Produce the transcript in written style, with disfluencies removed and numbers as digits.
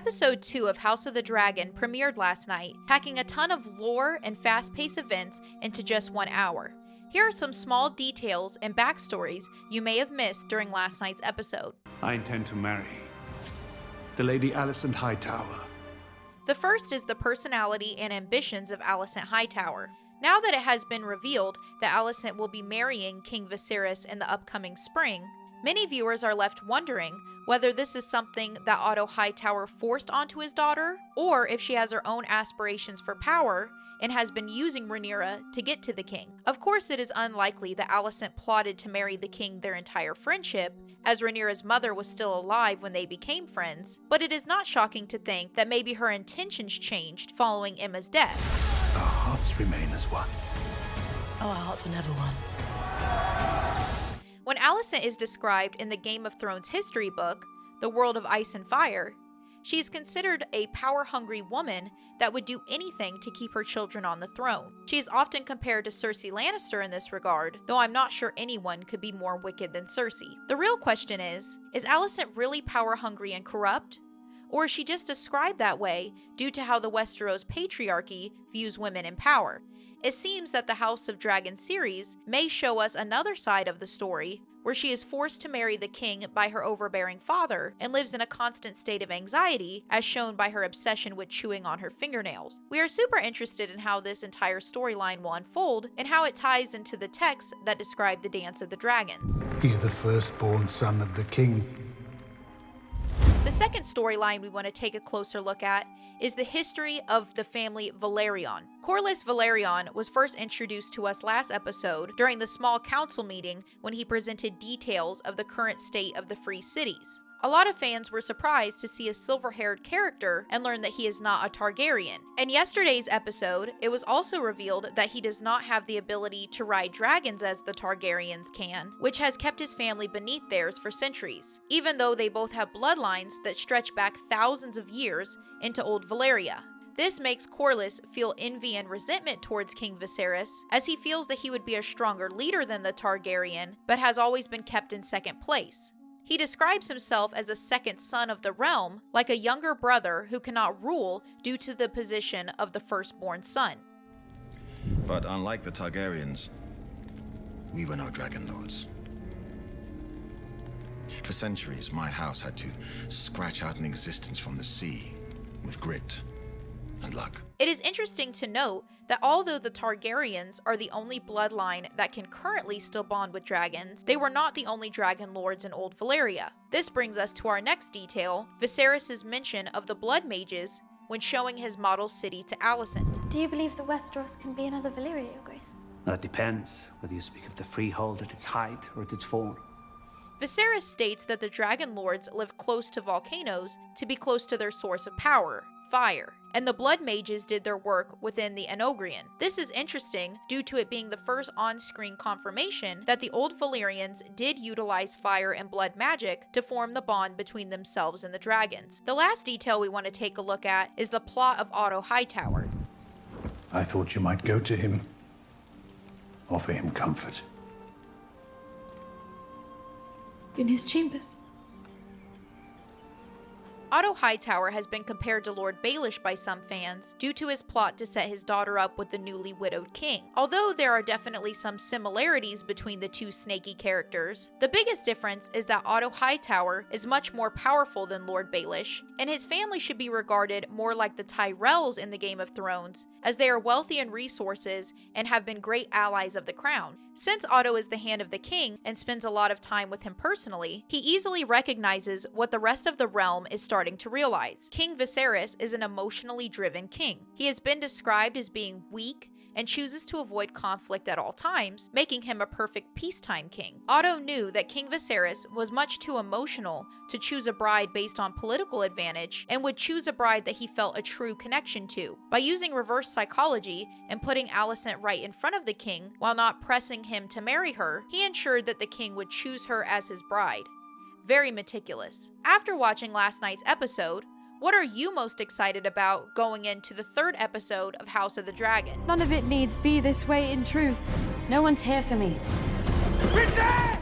Episode 2 of House of the Dragon premiered last night, packing a ton of lore and fast-paced events into just 1 hour. Here are some small details and backstories you may have missed during last night's episode. I intend to marry the Lady Alicent Hightower. The first is the personality and ambitions of Alicent Hightower. Now that it has been revealed that Alicent will be marrying King Viserys in the upcoming spring, many viewers are left wondering whether this is something that Otto Hightower forced onto his daughter, or if she has her own aspirations for power and has been using Rhaenyra to get to the king. Of course, it is unlikely that Alicent plotted to marry the king their entire friendship, as Rhaenyra's mother was still alive when they became friends, but it is not shocking to think that maybe her intentions changed following Aemma's death. Our hearts remain as one. Oh, our hearts were never one. When Alicent is described in the Game of Thrones history book, The World of Ice and Fire, she is considered a power-hungry woman that would do anything to keep her children on the throne. She is often compared to Cersei Lannister in this regard, though I'm not sure anyone could be more wicked than Cersei. The real question is Alicent really power-hungry and corrupt? Or is she just described that way due to how the Westeros patriarchy views women in power? It seems that the House of Dragon series may show us another side of the story, where she is forced to marry the king by her overbearing father and lives in a constant state of anxiety, as shown by her obsession with chewing on her fingernails. We are super interested in how this entire storyline will unfold and how it ties into the texts that describe the Dance of the Dragons. He's the firstborn son of the king. The second storyline we want to take a closer look at is the history of the family Velaryon. Corlys Velaryon was first introduced to us last episode during the small council meeting when he presented details of the current state of the Free Cities. A lot of fans were surprised to see a silver-haired character and learn that he is not a Targaryen. In yesterday's episode, it was also revealed that he does not have the ability to ride dragons as the Targaryens can, which has kept his family beneath theirs for centuries, even though they both have bloodlines that stretch back thousands of years into Old Valyria. This makes Corlys feel envy and resentment towards King Viserys, as he feels that he would be a stronger leader than the Targaryen, but has always been kept in second place. He describes himself as a second son of the realm, like a younger brother who cannot rule due to the position of the firstborn son. But unlike the Targaryens, we were no dragon lords. For centuries, my house had to scratch out an existence from the sea with grit and luck. It is interesting to note that although the Targaryens are the only bloodline that can currently still bond with dragons, they were not the only dragon lords in Old Valyria. This brings us to our next detail, Viserys' mention of the blood mages when showing his model city to Alicent. Do you believe the Westeros can be another Valyria, Your Grace? That depends whether you speak of the freehold at its height or at its fall. Viserys states that the dragon lords live close to volcanoes to be close to their source of power, fire, and the blood mages did their work within the Anogrian. This is interesting due to it being the first on-screen confirmation that the old Valyrians did utilize fire and blood magic to form the bond between themselves and the dragons. The last detail we want to take a look at is the plot of Otto Hightower. I thought you might go to him, offer him comfort. In his chambers. Otto Hightower has been compared to Lord Baelish by some fans due to his plot to set his daughter up with the newly widowed king. Although there are definitely some similarities between the two snaky characters, the biggest difference is that Otto Hightower is much more powerful than Lord Baelish, and his family should be regarded more like the Tyrells in the Game of Thrones, as they are wealthy in resources and have been great allies of the crown. Since Otto is the hand of the king and spends a lot of time with him personally, he easily recognizes what the rest of the realm is starting to realize. King Viserys is an emotionally driven king. He has been described as being weak and chooses to avoid conflict at all times, making him a perfect peacetime king. Otto knew that King Viserys was much too emotional to choose a bride based on political advantage, and would choose a bride that he felt a true connection to. By using reverse psychology and putting Alicent right in front of the king, while not pressing him to marry her, he ensured that the king would choose her as his bride. Very meticulous. After watching last night's episode, what are you most excited about going into the third episode of House of the Dragon? None of it needs be this way in truth. No one's here for me. Viserys!